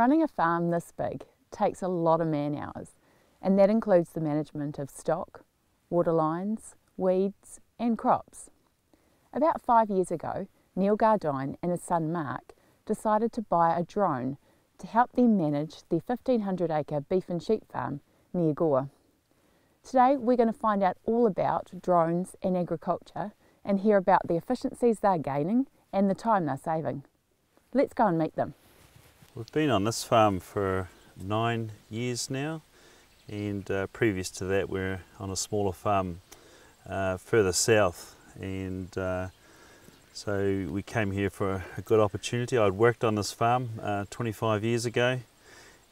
Running a farm this big takes a lot of man hours, and that includes the management of stock, water lines, weeds and crops. About 5 years ago, Neil Gardyne and his son Mark decided to buy a drone to help them manage the 1,500 acre beef and sheep farm near Gore. Today we're going to find out all about drones and agriculture and hear about the efficiencies they're gaining and the time they're saving. Let's go and meet them. We've been on this farm for 9 years now, and previous to that we're on a smaller farm further south, and so we came here for a good opportunity. I'd worked on this farm 25 years ago,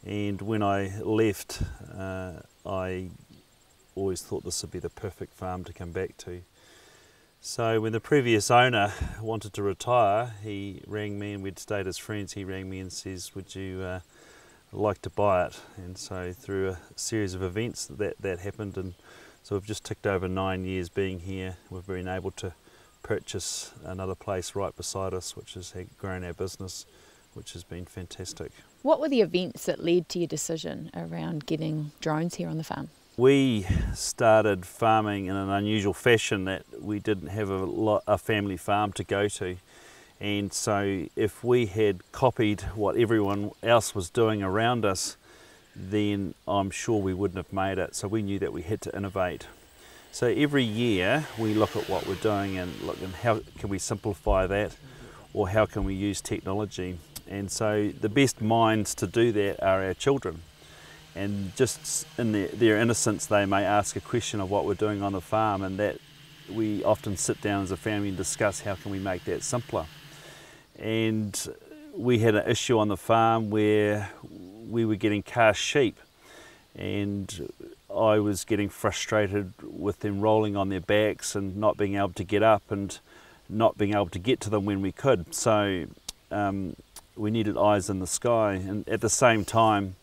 and when I left I always thought this would be the perfect farm to come back to. So when the previous owner wanted to retire, he rang me, and we'd stayed as friends. He rang me and says, would you like to buy it? And so through a series of events that happened, and so we've just ticked over 9 years being here. We've been able to purchase another place right beside us, which has grown our business, which has been fantastic. What were the events that led to your decision around getting drones here on the farm? We started farming in an unusual fashion, that we didn't have a family farm to go to, and so if we had copied what everyone else was doing around us, then I'm sure we wouldn't have made it. So we knew that we had to innovate. So every year we look at what we're doing and look at how can we simplify that, or how can we use technology. And so the best minds to do that are our children. And just in their innocence, they may ask a question of what we're doing on the farm, and that we often sit down as a family and discuss how can we make that simpler. And we had an issue on the farm where we were getting calf sheep, and I was getting frustrated with them rolling on their backs and not being able to get up and not being able to get to them when we could. So we needed eyes in the sky, and at the same time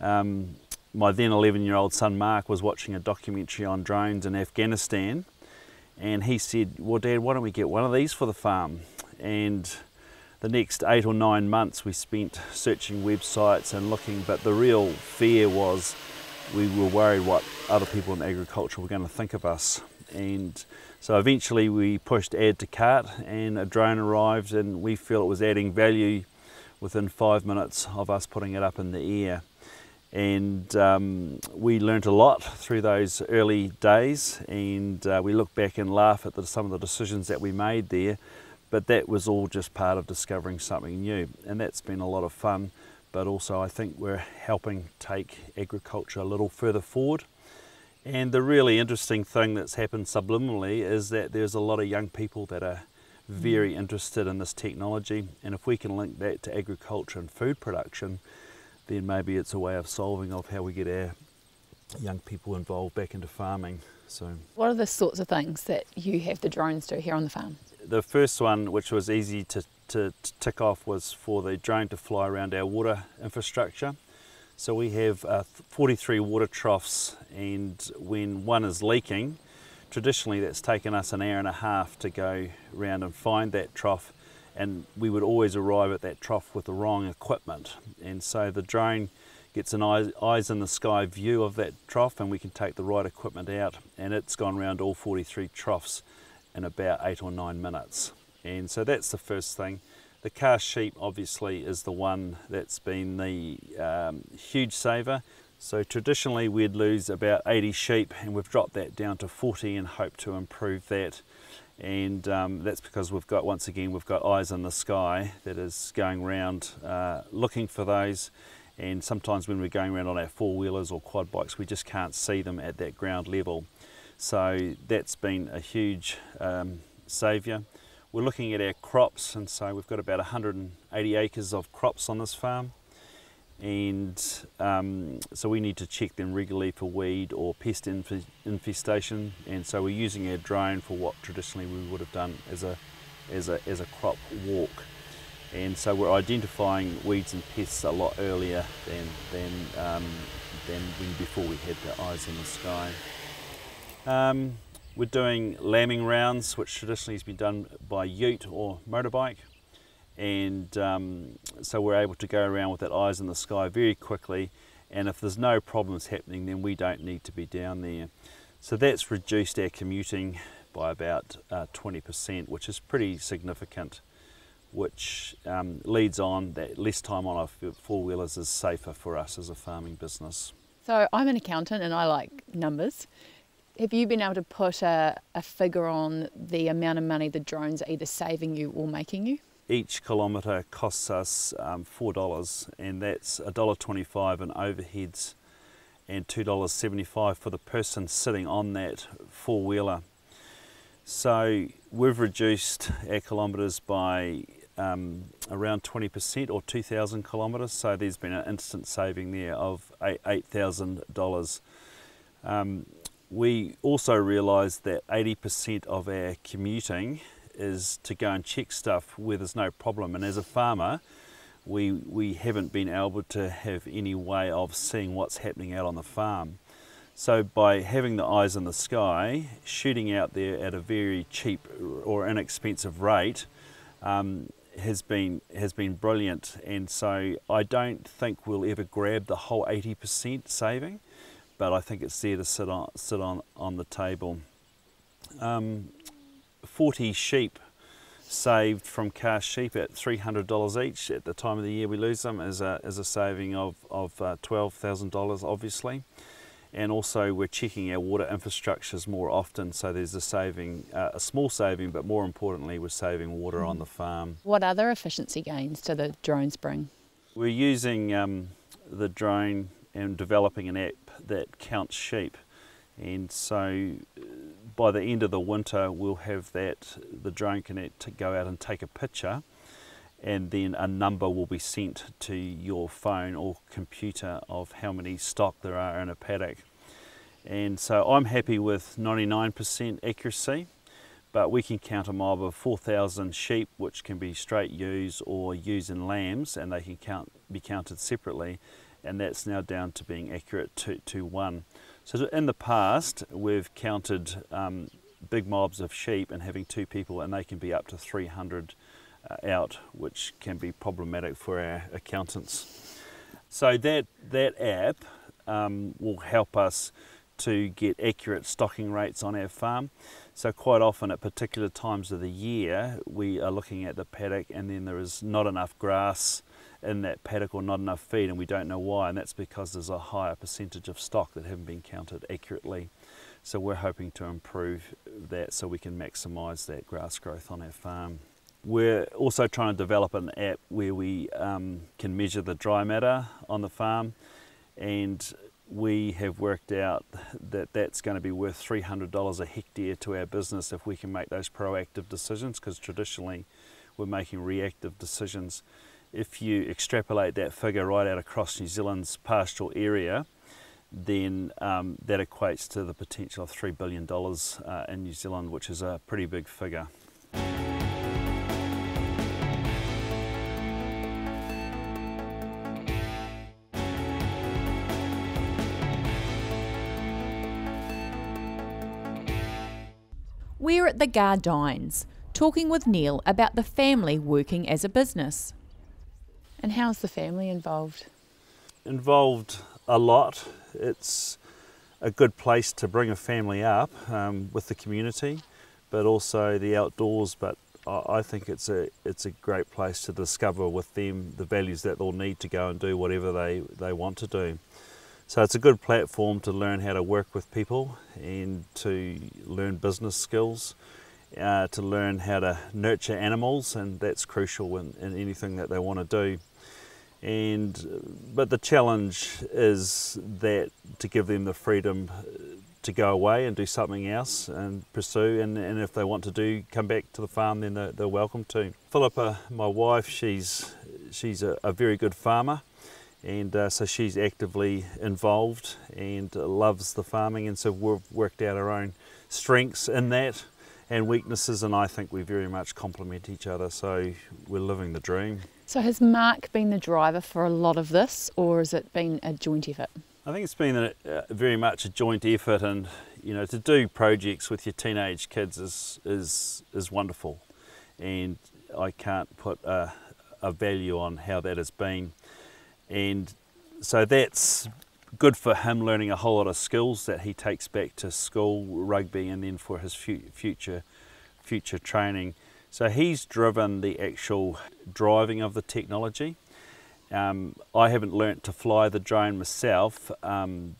my then 11-year-old son Mark was watching a documentary on drones in Afghanistan, and he said, well Dad, why don't we get one of these for the farm? And the next 8 or 9 months we spent searching websites and looking, but the real fear was we were worried what other people in agriculture were going to think of us. And so eventually we pushed add to cart, and a drone arrived, and we feel it was adding value within 5 minutes of us putting it up in the air. And we learnt a lot through those early days, and we look back and laugh at some of the decisions that we made there, but that was all just part of discovering something new, and that's been a lot of fun. But also I think we're helping take agriculture a little further forward. And the really interesting thing that's happened subliminally is that there's a lot of young people that are very interested in this technology, and if we can link that to agriculture and food production, then maybe it's a way of solving of how we get our young people involved back into farming. So, what are the sorts of things that you have the drones do here on the farm? The first one, which was easy to tick off, was for the drone to fly around our water infrastructure. So we have 43 water troughs, and when one is leaking, traditionally that's taken us an hour and a half to go around and find that trough, and we would always arrive at that trough with the wrong equipment. And so the drone gets an eyes in the sky view of that trough, and we can take the right equipment out, and it's gone around all 43 troughs in about 8 or 9 minutes. And so that's the first thing. The calf sheep obviously is the one that's been the huge saver. So traditionally we'd lose about 80 sheep, and we've dropped that down to 40 and hope to improve that. And that's because we've got, once again, we've got eyes in the sky that is going around looking for those. And sometimes when we're going around on our four-wheelers or quad bikes, we just can't see them at that ground level. So that's been a huge saviour. We're looking at our crops, and so we've got about 180 acres of crops on this farm, and so we need to check them regularly for weed or pest infestation, and so we're using our drone for what traditionally we would have done as a crop walk. And so we're identifying weeds and pests a lot earlier than when before we had the eyes in the sky. We're doing lambing rounds, which traditionally has been done by ute or motorbike, and so we're able to go around with that eyes in the sky very quickly, and if there's no problems happening, then we don't need to be down there. So that's reduced our commuting by about 20%, which is pretty significant, which leads on that less time on our four-wheelers is safer for us as a farming business. So I'm an accountant and I like numbers. Have you been able to put a figure on the amount of money the drones are either saving you or making you? Each kilometre costs us $4, and that's $1.25 in overheads and $2.75 for the person sitting on that four-wheeler. So we've reduced our kilometres by around 20%, or 2,000 kilometres, so there's been an instant saving there of $8,000. We also realised that 80% of our commuting is to go and check stuff where there's no problem, and as a farmer we haven't been able to have any way of seeing what's happening out on the farm. So by having the eyes in the sky, shooting out there at a very cheap or inexpensive rate has been brilliant, and so I don't think we'll ever grab the whole 80% saving, but I think it's there to sit on the table. 40 sheep saved from car sheep at $300 each at the time of the year we lose them is a saving of $12,000 obviously. And also we're checking our water infrastructures more often, so there's a saving, a small saving, but more importantly we're saving water on the farm. What other efficiency gains do the drones bring? We're using the drone and developing an app that counts sheep, and so by the end of the winter we'll have the drone can go out and take a picture, and then a number will be sent to your phone or computer of how many stock there are in a paddock. And so I'm happy with 99% accuracy, but we can count a mob of 4,000 sheep, which can be straight ewes or ewes and lambs, and they can be counted separately, and that's now down to being accurate to 1. So in the past we've counted big mobs of sheep and having 2 people, and they can be up to 300 out, which can be problematic for our accountants. So that app will help us to get accurate stocking rates on our farm. So quite often at particular times of the year we are looking at the paddock, and then there is not enough grass in that paddock or not enough feed, and we don't know why, and that's because there's a higher percentage of stock that haven't been counted accurately. So we're hoping to improve that so we can maximise that grass growth on our farm. We're also trying to develop an app where we can measure the dry matter on the farm, and we have worked out that that's going to be worth $300 a hectare to our business if we can make those proactive decisions, because traditionally we're making reactive decisions. If you extrapolate that figure right out across New Zealand's pastoral area, then that equates to the potential of $3 billion in New Zealand, which is a pretty big figure. We're at the Gardynes, talking with Neil about the family working as a business. And how's the family involved? Involved a lot. It's a good place to bring a family up with the community, but also the outdoors. But I think it's a great place to discover with them the values that they'll need to go and do whatever they want to do. So it's a good platform to learn how to work with people and to learn business skills, to learn how to nurture animals, and that's crucial in anything that they want to do. But the challenge is that to give them the freedom to go away and do something else and pursue, and if they want to come back to the farm, then they're welcome to. Philippa, my wife, she's a very good farmer, and so she's actively involved and loves the farming, and so we've worked out our own strengths in that and weaknesses, and I think we very much complement each other, so we're living the dream. So has Mark been the driver for a lot of this, or has it been a joint effort? I think it's been very much a joint effort, and to do projects with your teenage kids is wonderful, and I can't put a a value on how that has been. And so that's good for him, learning a whole lot of skills that he takes back to school, rugby, and then for his future training. So he's driven the actual driving of the technology. I haven't learnt to fly the drone myself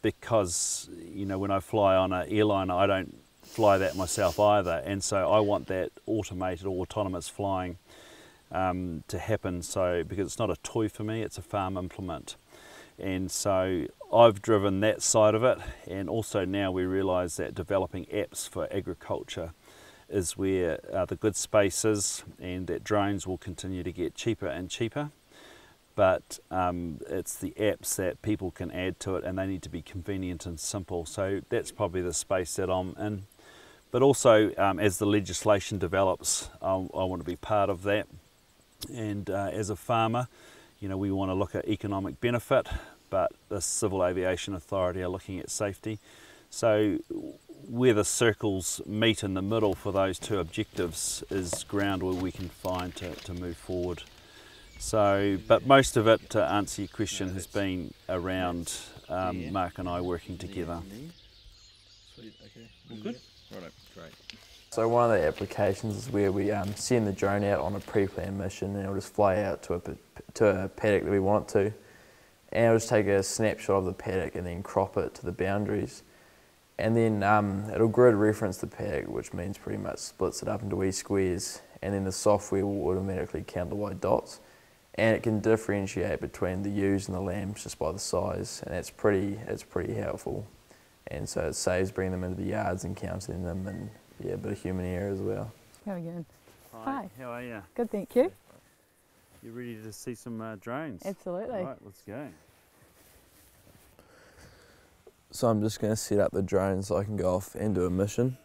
because, you know, when I fly on an airliner, I don't fly that myself either, and so I want that automated or autonomous flying to happen. So because it's not a toy for me, it's a farm implement, and so I've driven that side of it. And also now we realise that developing apps for agriculture is where the good space is, and that drones will continue to get cheaper and cheaper. But it's the apps that people can add to it, and they need to be convenient and simple. So that's probably the space that I'm in. But also, as the legislation develops, I want to be part of that. And as a farmer, you know, we want to look at economic benefit, but the Civil Aviation Authority are looking at safety. So where the circles meet in the middle for those two objectives is ground where we can find to move forward. So, but most of it, to answer your question, has been around Mark and I working together. Sweet, okay. All good? Righto, great. So one of the applications is where we send the drone out on a pre-planned mission, and it'll just fly out to a paddock that we want it to. And it'll just take a snapshot of the paddock and then crop it to the boundaries. And then it'll grid reference the paddock, which means pretty much splits it up into wee squares. And then the software will automatically count the white dots. And it can differentiate between the ewes and the lambs just by the size, and it's pretty helpful. And so it saves bringing them into the yards and counting them, and yeah, a bit of human error as well. How are we going? Hi, how are you? Good, thank you. You ready to see some drones? Absolutely. Right, let's go. So I'm just going to set up the drone so I can go off and do a mission.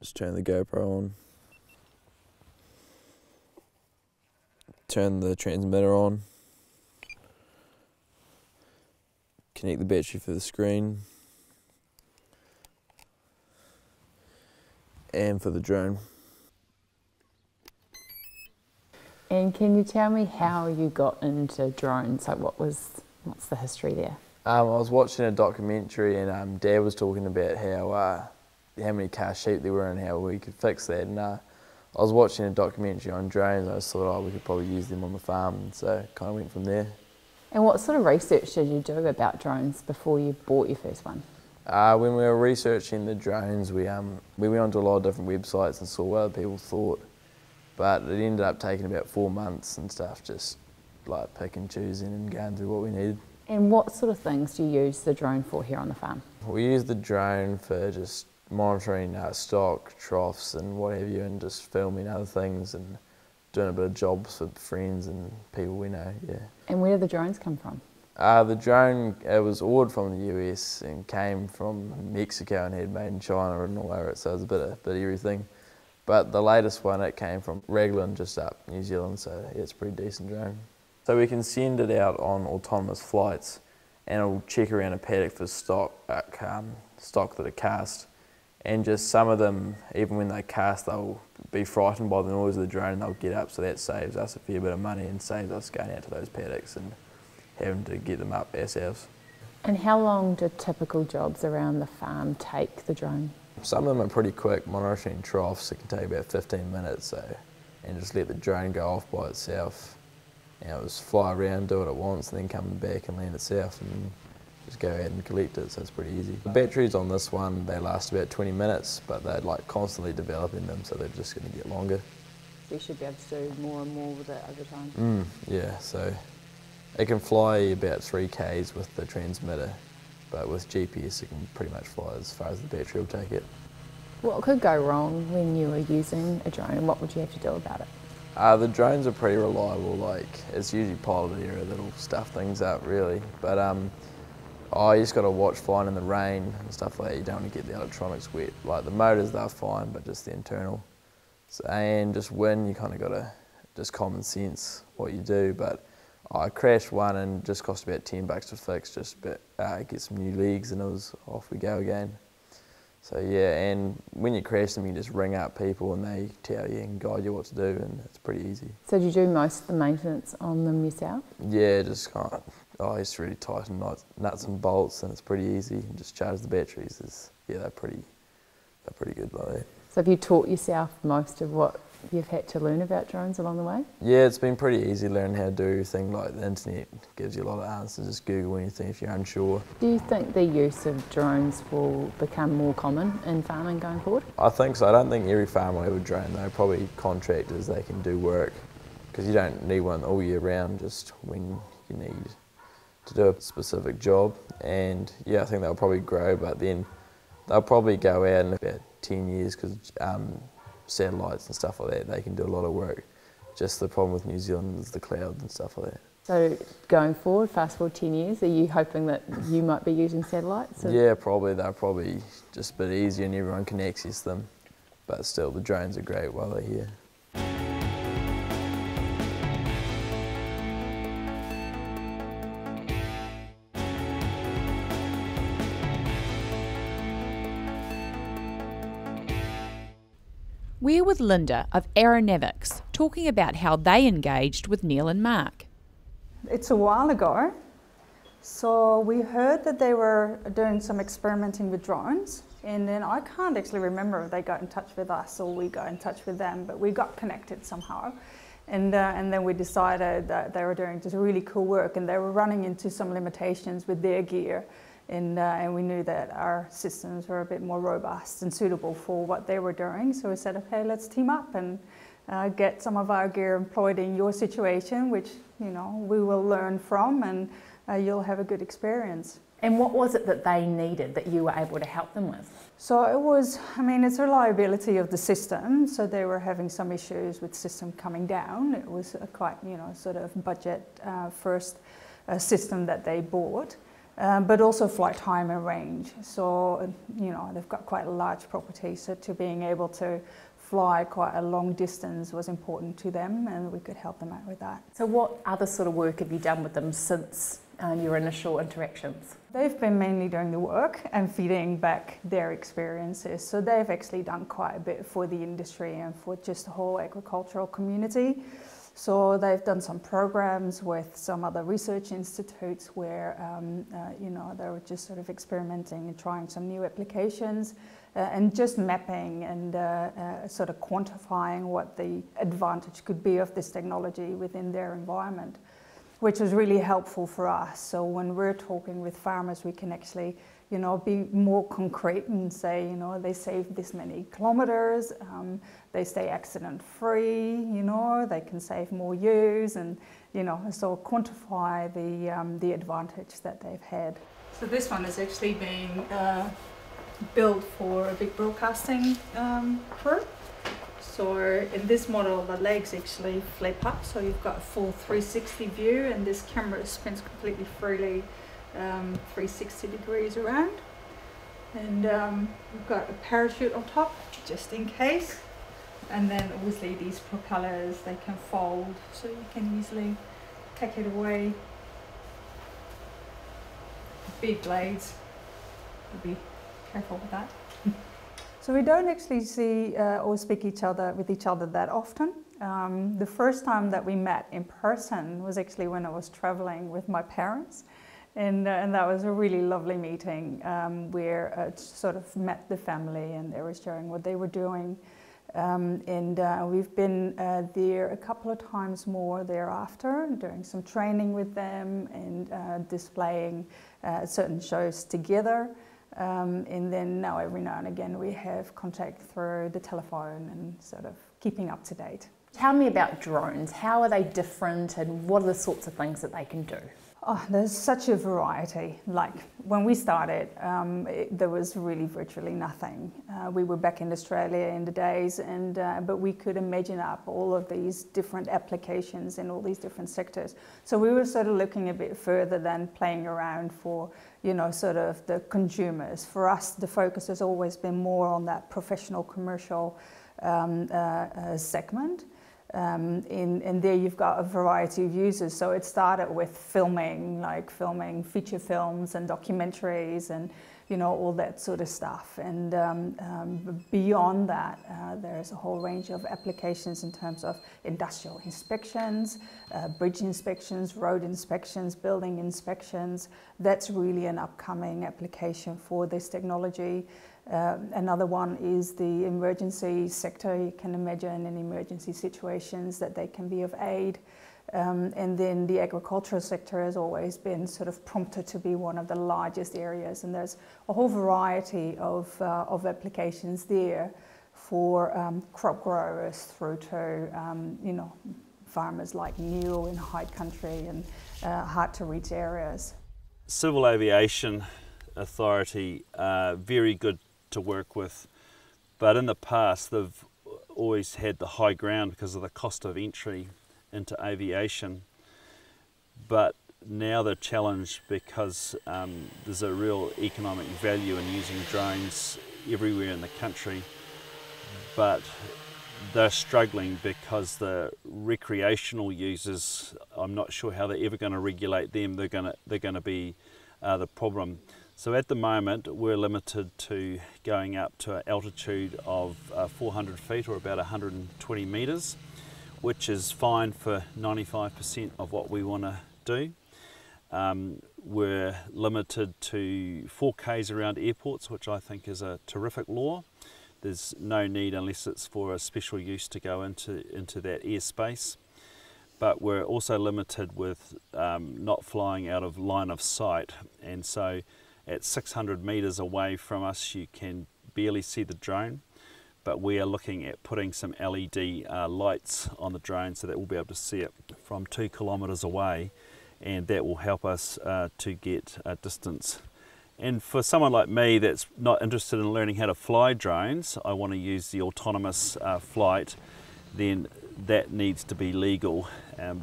Just turn the GoPro on. Turn the transmitter on. Connect the battery for the screen. And for the drone. And can you tell me how you got into drones? Like what's the history there? I was watching a documentary, and Dad was talking about how many car sheep there were and how we could fix that. And I was watching a documentary on drones, and I just thought, we could probably use them on the farm, and so kind of went from there. And what sort of research did you do about drones before you bought your first one? When we were researching the drones, we went onto a lot of different websites and saw what other people thought. But it ended up taking about 4 months and stuff, just like pick and choosing and going through what we needed. And what sort of things do you use the drone for here on the farm? We use the drone for just monitoring stock, troughs and what have you, and just filming other things and doing a bit of jobs for friends and people we know, yeah. And where do the drones come from? The drone, it was ordered from the US and came from Mexico and had made in China and all over it, so it was a bit of everything. But the latest one, it came from Raglan, just up New Zealand, so yeah, it's a pretty decent drone. So we can send it out on autonomous flights, and it'll check around a paddock for stock that are cast. And just some of them, even when they cast, they'll be frightened by the noise of the drone and they'll get up, so that saves us a fair bit of money and saves us going out to those paddocks and having to get them up ourselves. And how long do typical jobs around the farm take the drone? Some of them are pretty quick. Monitoring troughs, it can take about 15 minutes, and just let the drone go off by itself. Just fly around, do what it wants, and then come back and land itself and just go ahead and collect it, so it's pretty easy. The batteries on this one, they last about 20 minutes, but they're like constantly developing them, so they're just going to get longer. So you should be able to do more and more with it over time? Yeah, so it can fly about 3 k's with the transmitter, but with GPS it can pretty much fly as far as the battery will take it. What could go wrong when you were using a drone, and what would you have to do about it? The drones are pretty reliable, like it's usually piloted error that'll stuff things up really, but you just got to watch flying in the rain and stuff like that. You don't want to get the electronics wet. Like the motors, they're fine, but just the internal. So, and just wind, you kind of got to just common sense what you do. But I crashed one and just cost about $10 to fix, just get some new legs, and it was off we go again. So yeah, and when you crash them, you just ring up people and they tell you and guide you what to do, and it's pretty easy. So do you do most of the maintenance on them yourself? Yeah, just kind of, I just really tighten nuts and bolts, and it's pretty easy. And just charge the batteries. Yeah, they're pretty good like that. So have you taught yourself most of what you've had to learn about drones along the way? Yeah, it's been pretty easy learning how to do things like the internet. Gives you a lot of answers. Just Google anything if you're unsure. Do you think the use of drones will become more common in farming going forward? I think so. I don't think every farm will have a drone though. Probably contractors, they can do work, because you don't need one all year round, just when you need to do a specific job. And yeah, I think they'll probably grow, but then they'll probably go out in about 10 years, because satellites and stuff like that, they can do a lot of work. Just the problem with New Zealand is the clouds and stuff like that. So going forward, fast forward 10 years, are you hoping that you might be using satellites? Yeah, probably. They're probably just a bit easier and everyone can access them. But still, the drones are great while they're here. We're with Linda of Aeronavics, talking about how they engaged with Neil and Mark. It's a while ago, so we heard that they were doing some experimenting with drones, and then I can't actually remember if they got in touch with us or we got in touch with them, but we got connected somehow. And then we decided that they were doing just really cool work, and they were running into some limitations with their gear. And we knew that our systems were a bit more robust and suitable for what they were doing. So we said, okay, let's team up and get some of our gear employed in your situation, which, you know, we will learn from, and you'll have a good experience. And what was it that they needed that you were able to help them with? So it was, I mean, it's reliability of the system. So they were having some issues with system coming down. It was a quite, you know, sort of budget first system that they bought. But also flight time and range. So, you know, they've got quite a large property, so to being able to fly quite a long distance was important to them, and we could help them out with that. So what other sort of work have you done with them since your initial interactions? They've been mainly doing the work and feeding back their experiences. So they've actually done quite a bit for the industry and for just the whole agricultural community. So they've done some programs with some other research institutes where, you know, they were just sort of experimenting and trying some new applications and just mapping and sort of quantifying what the advantage could be of this technology within their environment, which was really helpful for us. So when we're talking with farmers, we can actually, you know, be more concrete and say, you know, they save this many kilometers, they stay accident-free, you know, they can save more ewes, and, you know, so quantify the advantage that they've had. So this one is actually being built for a big broadcasting crew. So in this model, the legs actually flip up, so you've got a full 360 view, and this camera spins completely freely 360 degrees around. And we've got a parachute on top, just in case. And then obviously these propellers, they can fold, so you can easily take it away. Big blades, be careful with that. So we don't actually see or speak with each other that often. The first time that we met in person was actually when I was traveling with my parents. And that was a really lovely meeting where I sort of met the family, and they were sharing what they were doing. We've been there a couple of times more thereafter, doing some training with them and displaying certain shows together. And then now every now and again we have contact through the telephone and sort of keeping up to date. Tell me about drones. How are they different, and what are the sorts of things that they can do? Oh, there's such a variety. Like when we started, there was really virtually nothing. We were back in Australia in the days, but we could imagine up all of these different applications in all these different sectors. So we were sort of looking a bit further than playing around for, you know, sort of the consumers. For us, the focus has always been more on that professional commercial segment. And there you've got a variety of users. So it started with filming, like filming feature films and documentaries, and you know, all that sort of stuff. And beyond that, there's a whole range of applications in terms of industrial inspections, bridge inspections, road inspections, building inspections. That's really an upcoming application for this technology. Another one is the emergency sector. You can imagine in emergency situations that they can be of aid. And then the agricultural sector has always been sort of prompted to be one of the largest areas, and there's a whole variety of applications there for crop growers through to you know, farmers like Neil in high country and hard to reach areas. Civil Aviation Authority are very good to work with, but in the past they've always had the high ground because of the cost of entry into aviation, but now they're challenged because there's a real economic value in using drones everywhere in the country, but they're struggling because the recreational users, I'm not sure how they're ever going to regulate them. They're going to be the problem. So at the moment we're limited to going up to an altitude of 400 feet or about 120 metres, which is fine for 95% of what we want to do. We're limited to 4Ks around airports, which I think is a terrific law. There's no need, unless it's for a special use, to go into that airspace. But we're also limited with not flying out of line of sight, and so at 600 metres away from us you can barely see the drone. But we are looking at putting some LED lights on the drone so that we'll be able to see it from 2 kilometres away, and that will help us to get a distance. And for someone like me that's not interested in learning how to fly drones, I want to use the autonomous flight, then that needs to be legal.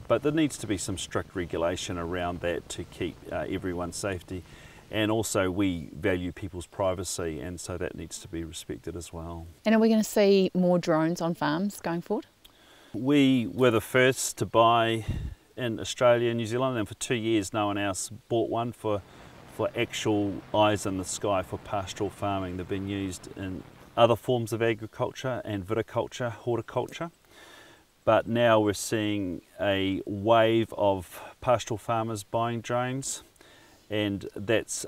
But there needs to be some strict regulation around that to keep everyone's safety. And also we value people's privacy, and so that needs to be respected as well. And are we going to see more drones on farms going forward? We were the first to buy in Australia and New Zealand, and for 2 years no one else bought one for actual eyes in the sky for pastoral farming. They've been used in other forms of agriculture and viticulture, horticulture. But now we're seeing a wave of pastoral farmers buying drones, and that's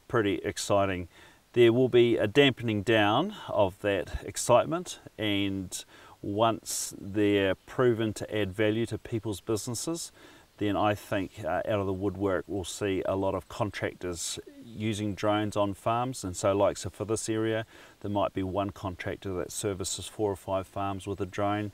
pretty exciting. There will be a dampening down of that excitement, and once they're proven to add value to people's businesses, then I think out of the woodwork we'll see a lot of contractors using drones on farms. And so like, so for this area there might be one contractor that services 4 or 5 farms with a drone,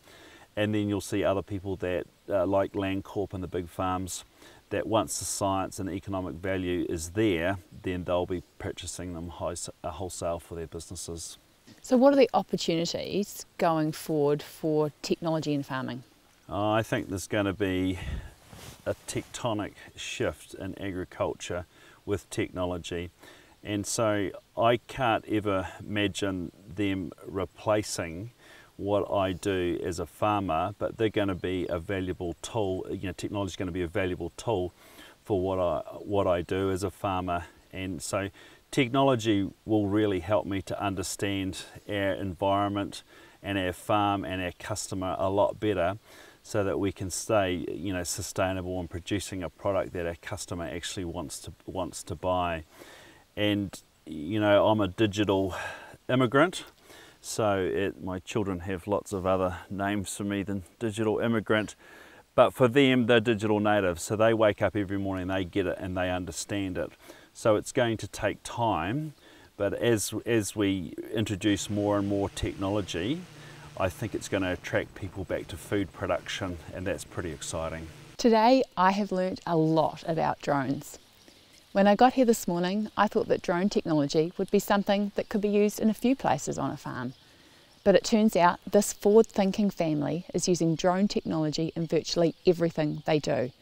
and then you'll see other people that like Landcorp and the big farms, that once the science and economic value is there, then they'll be purchasing them wholesale for their businesses. So what are the opportunities going forward for technology in farming? I think there's going to be a tectonic shift in agriculture with technology, and so I can't ever imagine them replacing what I do as a farmer, but they're going to be a valuable tool. You know, technology is going to be a valuable tool for what I do as a farmer, and so technology will really help me to understand our environment and our farm and our customer a lot better, so that we can stay, you know, sustainable and producing a product that our customer actually wants to buy. And you know, I'm a digital immigrant, so my children have lots of other names for me than digital immigrant, but for them they're digital natives, so they wake up every morning, they get it and they understand it. So it's going to take time, but as we introduce more and more technology, I think it's going to attract people back to food production, and that's pretty exciting. Today I have learnt a lot about drones. When I got here this morning, I thought that drone technology would be something that could be used in a few places on a farm. But it turns out this forward-thinking family is using drone technology in virtually everything they do.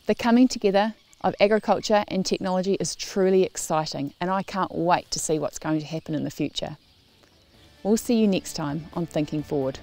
The coming together of agriculture and technology is truly exciting, and I can't wait to see what's going to happen in the future. We'll see you next time on Thinking Forward.